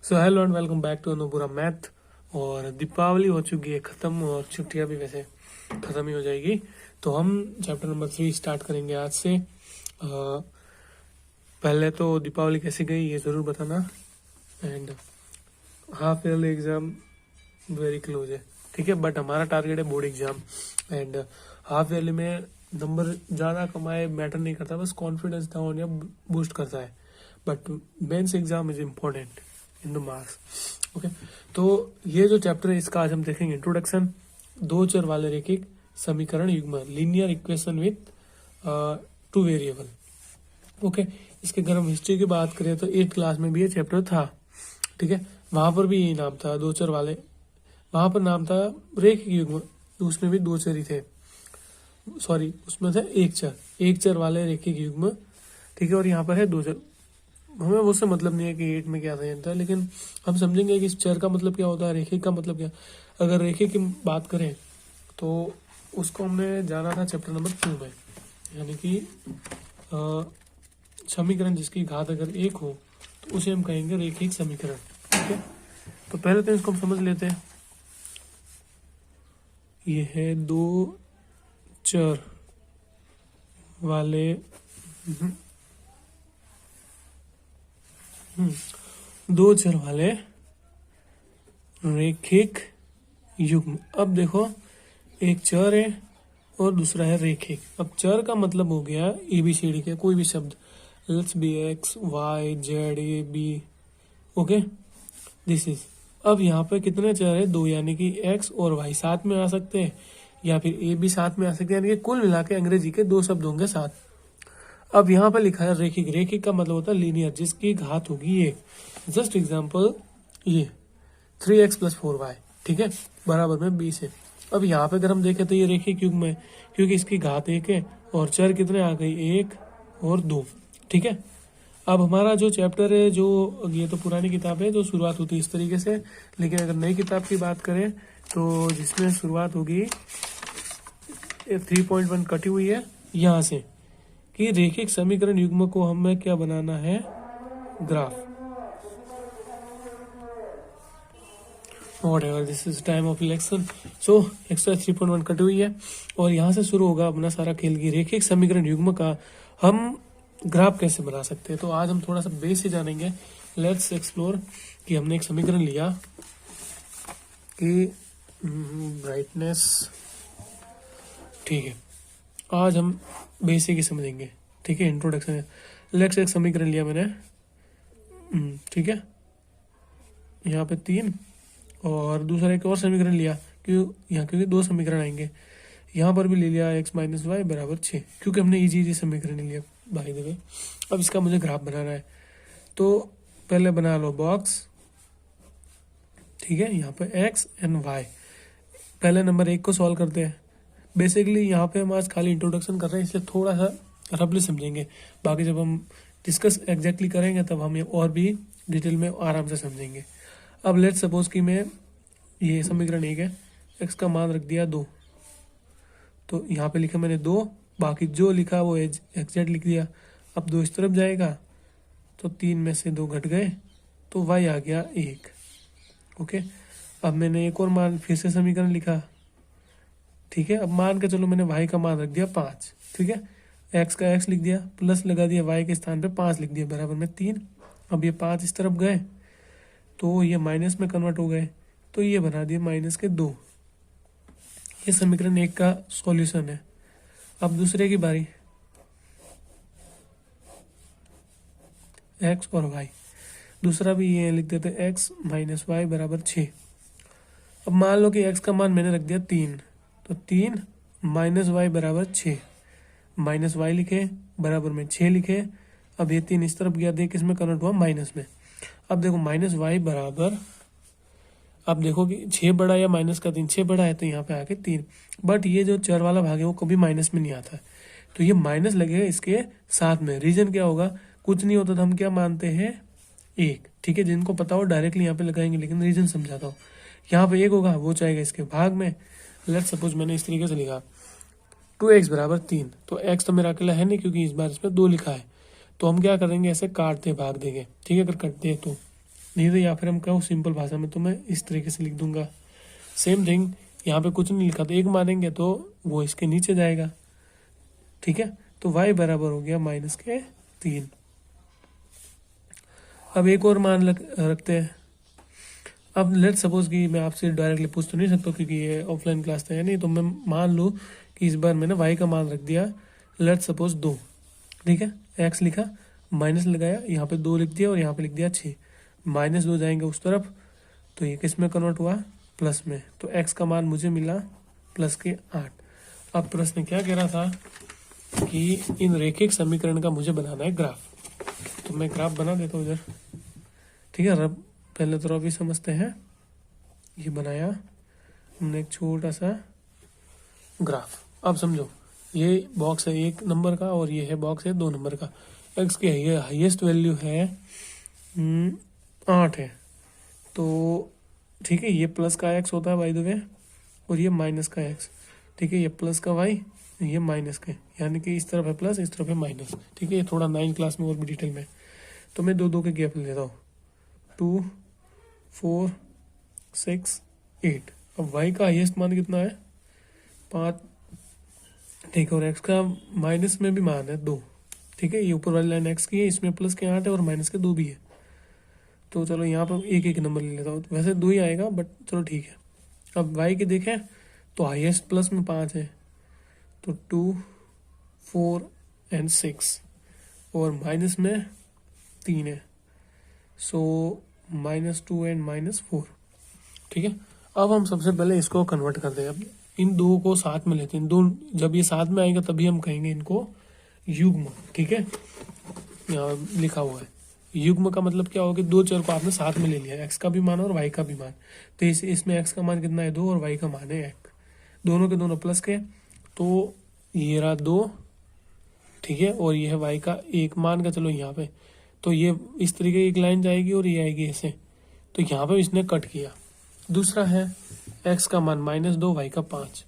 So hello and welcome back to Anupura math. और दीपावली हो चुकी है ख़त्म और छुट्टियां भी वैसे ख़त्म ही हो जाएगी। तो हम चैप्टर नंबर 3 स्टार्ट करेंगे आज से। पहले तो दीपावली कैसी गई ये ज़रूर बताना। And half yearly exam very close है, ठीक है, बट हमारा टारगेट है board exam. And half yearly में नंबर ज़्यादा कमाए मैटर नहीं करता, बस कॉन्फिडेंस डाउन या बूस्ट करता है। But mains exam is important in the marks. Okay, तो ये जो चैप्टर है इसका आज हम देखेंगे इंट्रोडक्शन, दो चर वाले रैखिक समीकरण युग्म, linear equation with two variable. Okay, इसके अगर हम हिस्ट्री की बात करें तो 8th क्लास में भी ये चैप्टर था, ठीक है। वहां पर भी यही नाम था दो चर वाले, वहां पर नाम था रैखिक युग्म, तो उसमें भी दो चर ही थे, सॉरी उसमें था एक चर वाले रैखिक युग्म, ठीक है। और यहाँ पर है दो चर। हमें उससे मतलब नहीं है कि 8 में क्या था, लेकिन हम समझेंगे कि इस चर का मतलब क्या होता है, रेखिक का मतलब क्या। अगर रेखिक की बात करें तो उसको हमने जाना था चैप्टर नंबर 2 में, यानी कि समीकरण जिसकी घात अगर 1 हो तो उसे हम कहेंगे रेखिक समीकरण, ठीक है। तो पहले तो इसको हम समझ लेते हैं। ये है दो चर वाले दो चर वाले रैखिक युग्म। अब देखो, एक चर है और दूसरा है रैखिक। अब चर का मतलब हो गया ABCD के कोई भी शब्द, let's be X Y Z A B, okay, this is. अब यहाँ पे कितने चर है, दो, यानी कि X और Y साथ में आ सकते हैं या फिर A भी साथ में आ सकते हैं, यानी कि कुल मिला के अंग्रेजी के दो शब्द होंगे साथ। अब यहाँ पे लिखा है रैखिक, रैखिक का मतलब होता है लीनियर, जिसकी घात होगी एक। जस्ट एग्जांपल ये 3x + 4y, ठीक है, बराबर में 20 है। अब यहाँ पे अगर हम देखें तो ये रैखिक युग्म है, क्योंकि इसकी घात 1 है और चर कितने आ गई, 1 और 2, ठीक है। अब हमारा जो चैप्टर है, जो ये तो पुरानी किताब है तो शुरुआत होती है इस तरीके से, लेकिन अगर नई किताब की बात करें तो जिसमें शुरुआत होगी 3.1 कटी हुई है यहाँ से, कि रैखिक समीकरण युग्म को हमें क्या बनाना है, graph. Whatever, this is time of election. So exercise 3.1 कटी हुई है और यहाँ से शुरू होगा अपना सारा खेल की रैखिक समीकरण युग्म का हम ग्राफ कैसे बना सकते हैं। तो आज हम थोड़ा सा बेस ही जानेंगे। लेट्स एक्सप्लोर कि हमने एक समीकरण लिया कि ब्राइटनेस, ठीक है, आज हम बेसिक ही समझेंगे, ठीक है, इंट्रोडक्शन है। लेट्स एक समीकरण लिया मैंने, ठीक है, यहाँ पे 3 और दूसरा एक और समीकरण लिया, क्योंकि दो समीकरण आएंगे। यहाँ पर भी ले लिया x - y = 6, क्योंकि हमने इजी समीकरण लिया बाय द वे। अब इसका मुझे ग्राफ बनाना है, तो पहले बना लो बॉक्स, ठीक है। यहाँ पे x एंड y, पहले नंबर 1 को सॉल्व करते हैं। बेसिकली यहाँ पे हम आज खाली इंट्रोडक्शन कर रहे हैं, इसलिए थोड़ा सा रफली समझेंगे, बाकी जब हम डिस्कस एग्जैक्टली करेंगे तब हम ये और भी डिटेल में आराम से समझेंगे। अब लेट्स सपोज कि मैं, ये समीकरण 1 है, x का मान रख दिया 2, तो यहाँ पे लिखा मैंने 2, बाकी जो लिखा वो एग्जैक्ट लिख दिया। अब 2 इस तरफ जाएगा तो 3 में से 2 घट गए तो y आ गया 1, ओके। अब मैंने एक और मान फिर से समीकरण लिखा, ठीक है। अब मान के चलो मैंने y का मान रख दिया 5, ठीक है, x का x लिख दिया, प्लस लगा दिया, y के स्थान पे 5 लिख दिया, बराबर में 3। अब ये 5 इस तरफ गए तो ये माइनस में कन्वर्ट हो गए, तो ये बना दिए -2। ये समीकरण 1 का सॉल्यूशन है। अब दूसरे की बारी, x और y, दूसरा भी ये लिख देते x - y = 6। अब मान लो कि x का मान मैंने रख दिया 3, तो 3 - y = 6, माइनस y लिखे, बराबर में 6 लिखे। अब ये 3 इस तरफ गया, देख इसमें कन्वर्ट हुआ माइनस में। अब देखो -y बराबर, अब देखो कि 6 बड़ा या माइनस का 3, 6 बड़ा है तो यहाँ पे आके 3, बट ये जो चर वाला भाग है वो कभी माइनस में नहीं आता है, तो ये माइनस लगेगा इसके साथ में। रीजन क्या होगा, कुछ नहीं होता तो हम क्या मानते हैं 1, ठीक है। जिनको पता हो डायरेक्टली यहाँ पे लगाएंगे, लेकिन रीजन समझाता हूँ। यहाँ पे 1 होगा, वो चाहेगा इसके भाग में। लेट्स सपोज मैंने इस तरीके से लिखा 2x = 3, तो x तो मेरा अकेला है नहीं, क्योंकि इस बार इसमें 2 लिखा है, तो हम क्या करेंगे, ऐसे काटते भाग देंगे, ठीक है। अगर कटते हैं तो नहीं तो या फिर हम कहूँ सिंपल भाषा में तो मैं इस तरीके से लिख दूंगा। सेम थिंग यहाँ पे कुछ नहीं लिखा तो 1 मानेंगे तो वो इसके नीचे जाएगा, ठीक है। तो y बराबर हो गया -3। अब एक और मान रखते हैं। अब लेट सपोज कि मैं आपसे डायरेक्टली पूछ तो नहीं सकता क्योंकि ये ऑफलाइन क्लास तो है नहीं, तो मैं मान लूँ कि इस बार मैंने y का मान रख दिया लेट सपोज 2, ठीक है। x लिखा, माइनस लगाया, यहाँ पे 2 लिख दिया और यहाँ पे लिख दिया 6, -2 जाएंगे उस तरफ, तो ये किस में कन्वर्ट हुआ, प्लस में। तो x का मान मुझे मिला +8। अब प्रश्न क्या कह रहा था कि इन रैखिक समीकरण का मुझे बनाना है ग्राफ, तो मैं ग्राफ बना देता हूँ इधर, ठीक है। अब पहले तो अभी समझते हैं, ये बनाया हमने एक छोटा सा ग्राफ। अब समझो ये बॉक्स है 1 नंबर का और ये है बॉक्स है 2 नंबर का। x की हाईएस्ट वैल्यू है 8 है, तो ठीक है, ये प्लस का x होता है बाय द वे और ये माइनस का x, ठीक है। ये प्लस का y, ये माइनस का, यानी कि इस तरफ है प्लस इस तरफ है माइनस, ठीक है। ये थोड़ा 9 क्लास में और भी डिटेल में, तो मैं 2 के गैप लेता हूँ, 2 4 6 8। अब y का हाईएस्ट मान कितना है, 5, ठीक है। और x का माइनस में भी मान है 2, ठीक है। ये ऊपर वाली लाइन x की है, इसमें प्लस के 8 है और माइनस के 2 भी है। तो चलो यहाँ पर एक नंबर ले लेता हूँ, वैसे 2 ही आएगा बट चलो ठीक है। अब y के देखें तो हाईएस्ट प्लस में 5 है, तो 2 4 एंड 6 और माइनस में 3 है, सो -2 एंड -4, ठीक है। अब हम सबसे पहले इसको कन्वर्ट करते हैं। अब इन 2 को साथ में लेते हैं, जब ये साथ में आएगा तभी हम कहेंगे इनको युग्म, ठीक है। यहाँ लिखा हुआ है युग्म का मतलब क्या होगा कि 2 चर को आपने साथ में ले लिया, x का भी मान और y का भी मान। तो इसमें x का मान कितना है 2 और y का मान है 1, दोनों के दोनों प्लस के, तो ये रहा 2, ठीक है। और ये है y का 1 मान का, चलो यहाँ पे तो ये इस तरीके की एक लाइन जाएगी और ये आएगी ऐसे, तो यहाँ पे इसने कट किया। दूसरा है x का मान -2 y का 5,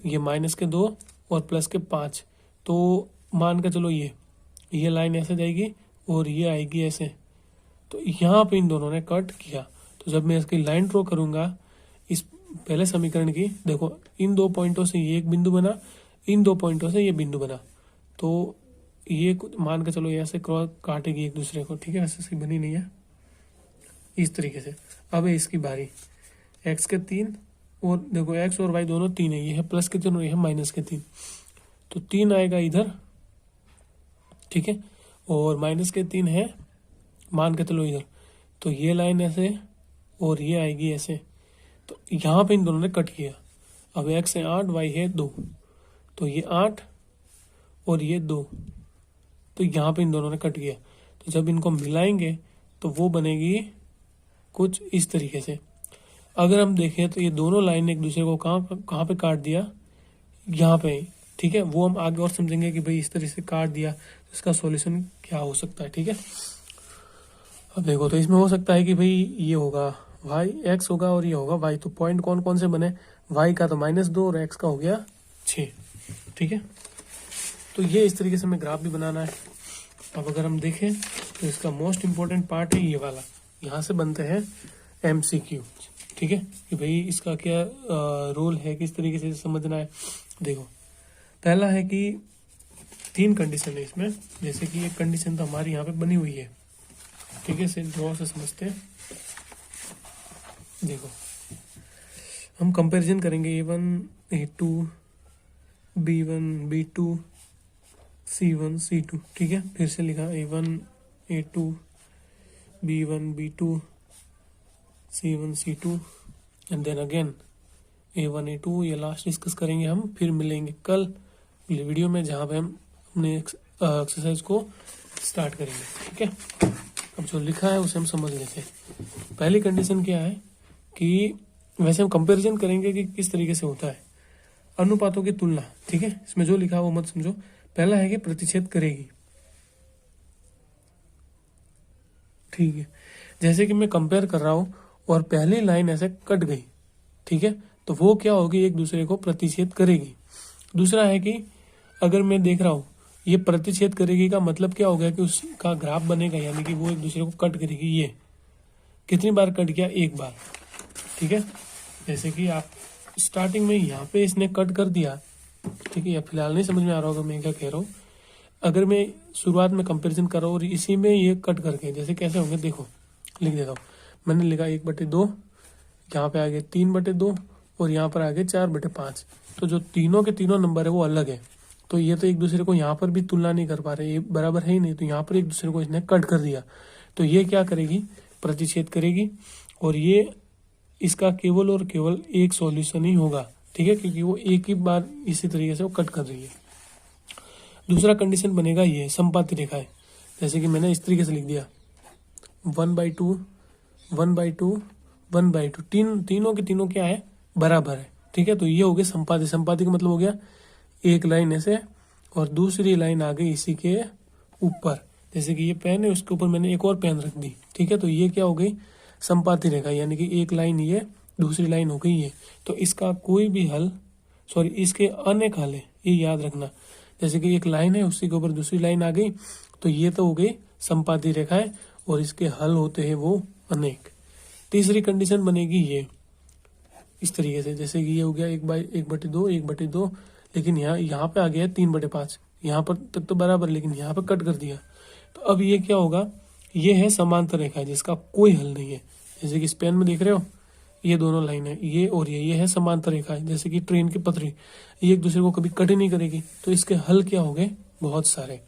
ये माइनस के 2 और प्लस के 5, तो मान का चलो ये लाइन ऐसे जाएगी और ये आएगी ऐसे, तो यहाँ पे इन दोनों ने कट किया। तो जब मैं इसकी लाइन ड्रॉ करूंगा इस पहले समीकरण की, देखो इन 2 पॉइंटों से ये एक बिंदु बना, इन 2 पॉइंटों से ये बिंदु बना, तो ये मान के चलो ऐसे क्रॉस काटेगी एक दूसरे को, ठीक है। वैसे इसकी बनी नहीं है इस तरीके से। अब है इसकी बारी, x के 3 और देखो x और y दोनों 3 है, ये है प्लस के 3 और ये है माइनस के 3, तो 3 आएगा इधर, ठीक है। और माइनस के 3 है मान के चलो इधर, तो ये लाइन ऐसे और ये आएगी ऐसे, तो यहाँ पे इन दोनों ने कट किया। अब x है 8 y है 2, तो ये 8 और ये 2, तो यहाँ पे इन दोनों ने कट किया। तो जब इनको मिलाएंगे तो वो बनेगी कुछ इस तरीके से। अगर हम देखें तो ये दोनों लाइन एक दूसरे को कहाँ पे काट दिया, यहाँ पे, ठीक है। वो हम आगे और समझेंगे कि भाई इस तरह से काट दिया तो इसका सॉल्यूशन क्या हो सकता है, ठीक है। अब देखो तो इसमें हो सकता है कि भाई ये होगा y x होगा और ये होगा y, तो पॉइंट कौन कौन से बने, y का तो -2 और x का हो गया 6, ठीक है। तो ये इस तरीके से हमें ग्राफ भी बनाना है। अब अगर हम देखें तो इसका मोस्ट इम्पोर्टेंट पार्ट है ये वाला, यहाँ से बनते हैं MCQ, ठीक है, कि भाई इसका क्या रोल है, किस तरीके से समझना है। देखो पहला है कि 3 कंडीशन है इसमें, जैसे कि एक कंडीशन तो हमारी यहाँ पे बनी हुई है, ठीक है। इसे ड्रॉ से समझते हैं। देखो हम कंपैरिजन करेंगे A1 A2 B1 B2 C1 C2, ठीक है। फिर से लिखा A1 A2 B1 B2 C1 C2 and then again A1 A2, ये लास्ट डिस्कस करेंगे हम, फिर मिलेंगे कल वीडियो में जहाँ पे हम अपने एक्सरसाइज को स्टार्ट करेंगे, ठीक है। अब जो लिखा है उसे हम समझ लेते हैं। पहली कंडीशन क्या है कि वैसे हम कंपैरिजन करेंगे कि किस तरीके से होता है, अनुपातों की तुलना, ठीक है। इसमें जो लिखा है वो मत समझो। पहला है कि प्रतिच्छेद करेगी, ठीक है। जैसे कि मैं कंपेयर कर रहा हूं और पहली लाइन ऐसे कट गई, ठीक है, तो वो क्या होगी, एक दूसरे को प्रतिच्छेद करेगी। दूसरा है कि अगर मैं देख रहा हूं ये प्रतिच्छेद करेगी का मतलब क्या हो गया कि उसका ग्राफ बनेगा, यानी कि वो एक दूसरे को कट करेगी, ये कितनी बार कट किया, एक बार। ठीक है, जैसे कि आप स्टार्टिंग में यहाँ पे इसने कट कर दिया, ठीक है, या फिलहाल नहीं समझ में आ रहा होगा मैं क्या कह रहा हूँ। अगर मैं शुरुआत में कंपैरिजन कर रहा हूँ और इसी में ये कट करके, जैसे कैसे होंगे देखो, लिख देता हूँ। मैंने लिखा 1/2, यहाँ पे आ गए 3/2 और यहाँ पर आ गए 4/5। तो जो तीनों के तीनों नंबर है वो अलग है, तो ये तो एक दूसरे को यहाँ पर भी तुलना नहीं कर पा रहे, ये बराबर है ही नहीं, तो यहाँ पर एक दूसरे को इसने कट कर दिया। तो ये क्या करेगी, प्रतिच्छेद करेगी, और ये इसका केवल और केवल एक सॉल्यूशन ही होगा। ठीक है, क्योंकि वो एक ही बार इसी तरीके से वो कट कर रही है। दूसरा कंडीशन बनेगा ये संपाती रेखा है, जैसे कि मैंने इस तरीके से लिख दिया 1/2 1/2 1/2, तीनों के तीनों क्या है, बराबर है। ठीक है, तो ये हो गया संपाती। संपाती का मतलब हो गया एक लाइन ऐसे और दूसरी लाइन आ गई इसी के ऊपर, जैसे कि ये पेन है उसके ऊपर मैंने एक और पेन रख दी। ठीक है, तो ये क्या हो गई, संपाती रेखा, यानी कि एक लाइन ये, दूसरी लाइन हो गई ये। तो इसका कोई भी हल, सॉरी इसके अनेक हल है, ये याद रखना। जैसे कि एक लाइन है उसी के ऊपर दूसरी लाइन आ गई, तो ये तो हो गई संपाती रेखा है, और इसके हल होते हैं वो अनेक। तीसरी कंडीशन बनेगी ये इस तरीके से, जैसे कि ये हो गया 1/2 1/2, लेकिन यहाँ पे आ गया 3/5, यहाँ पर तक तो बराबर, लेकिन यहाँ पे कट कर दिया। तो अब ये क्या होगा, ये है समांतर रेखा जिसका कोई हल नहीं है। जैसे कि इस पेन में देख रहे हो, ये दोनों लाइन है, ये और ये है समांतर रेखा है, जैसे कि ट्रेन की पटरी, ये एक दूसरे को कभी कट ही नहीं करेगी। तो इसके हल क्या हो गए, बहुत सारे।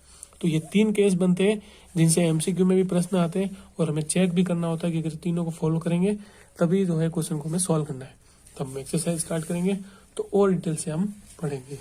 तो ये 3 केस बनते हैं जिनसे एमसीक्यू में भी प्रश्न आते हैं, और हमें चेक भी करना होता है कि अगर तीनों को फॉलो करेंगे तभी जो है क्वेश्चन को हमें सॉल्व करना है। तब हम एक्सरसाइज स्टार्ट करेंगे तो और डिटेल से हम पढ़ेंगे।